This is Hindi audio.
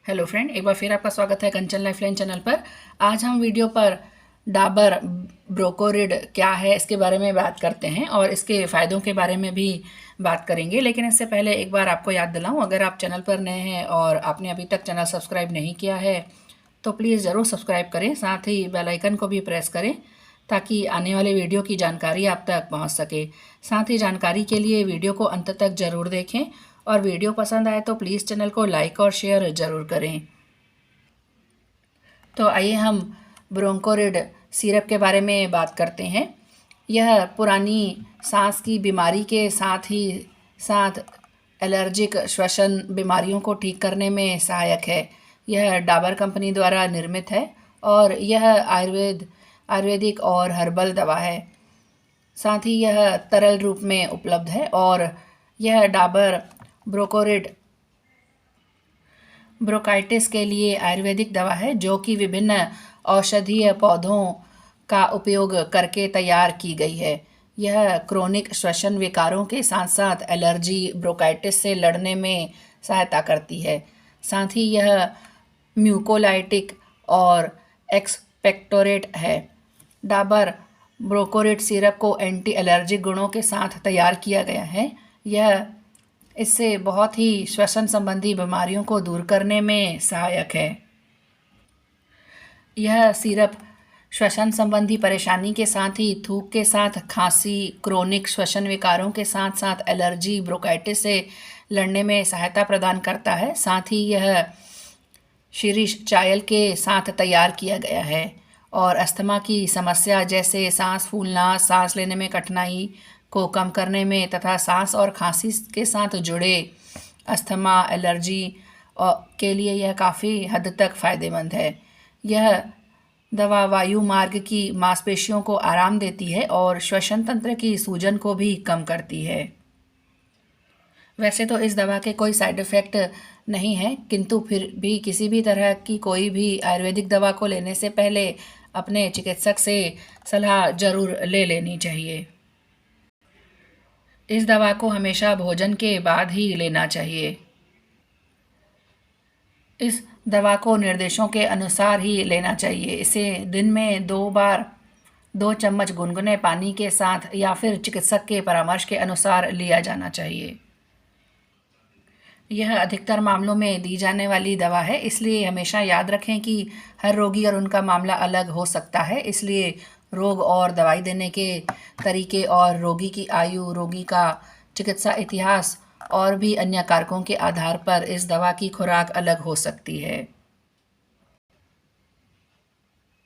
हेलो फ्रेंड, एक बार फिर आपका स्वागत है कंचन लाइफलाइन चैनल पर। आज हम वीडियो पर डाबर ब्रोकोरिड क्या है इसके बारे में बात करते हैं और इसके फ़ायदों के बारे में भी बात करेंगे। लेकिन इससे पहले एक बार आपको याद दिलाऊं, अगर आप चैनल पर नए हैं और आपने अभी तक चैनल सब्सक्राइब नहीं किया है तो प्लीज़ ज़रूर सब्सक्राइब करें, साथ ही बेल आइकन को भी प्रेस करें ताकि आने वाले वीडियो की जानकारी आप तक पहुंच सके। साथ ही जानकारी के लिए वीडियो को अंत तक ज़रूर देखें और वीडियो पसंद आए तो प्लीज़ चैनल को लाइक और शेयर ज़रूर करें। तो आइए हम ब्रोंकोरिड सिरप के बारे में बात करते हैं। यह पुरानी सांस की बीमारी के साथ ही साथ एलर्जिक श्वसन बीमारियों को ठीक करने में सहायक है। यह डाबर कंपनी द्वारा निर्मित है और यह आयुर्वेदिक और हर्बल दवा है। साथ ही यह तरल रूप में उपलब्ध है और यह डाबर ब्रोकोरिड ब्रोंकाइटिस के लिए आयुर्वेदिक दवा है जो कि विभिन्न औषधीय पौधों का उपयोग करके तैयार की गई है। यह क्रोनिक श्वसन विकारों के साथ साथ एलर्जी ब्रोंकाइटिस से लड़ने में सहायता करती है। साथ ही यह म्यूकोलाइटिक और एक्सपेक्टोरेट है। डाबर ब्रोकोरिड सिरप को एंटी एलर्जिक गुणों के साथ तैयार किया गया है। यह इससे बहुत ही श्वसन संबंधी बीमारियों को दूर करने में सहायक है। यह सिरप श्वसन संबंधी परेशानी के साथ ही थूक के साथ खांसी, क्रोनिक श्वसन विकारों के साथ साथ एलर्जी ब्रोंकाइटिस से लड़ने में सहायता प्रदान करता है। साथ ही यह शिरीष चायल के साथ तैयार किया गया है और अस्थमा की समस्या जैसे सांस फूलना, सांस लेने में कठिनाई को कम करने में तथा सांस और खांसी के साथ जुड़े अस्थमा एलर्जी के लिए यह काफ़ी हद तक फ़ायदेमंद है। यह दवा वायु मार्ग की मांसपेशियों को आराम देती है और श्वसन तंत्र की सूजन को भी कम करती है। वैसे तो इस दवा के कोई साइड इफ़ेक्ट नहीं है, किंतु फिर भी किसी भी तरह की कोई भी आयुर्वेदिक दवा को लेने से पहले अपने चिकित्सक से सलाह ज़रूर ले लेनी चाहिए। इस दवा को हमेशा भोजन के बाद ही लेना चाहिए। इस दवा को निर्देशों के अनुसार ही लेना चाहिए। इसे दिन में 2 बार 2 चम्मच गुनगुने पानी के साथ या फिर चिकित्सक के परामर्श के अनुसार लिया जाना चाहिए। यह अधिकतर मामलों में दी जाने वाली दवा है, इसलिए हमेशा याद रखें कि हर रोगी और उनका मामला अलग हो सकता है। इसलिए रोग और दवाई देने के तरीके और रोगी की आयु, रोगी का चिकित्सा इतिहास और भी अन्य कारकों के आधार पर इस दवा की खुराक अलग हो सकती है।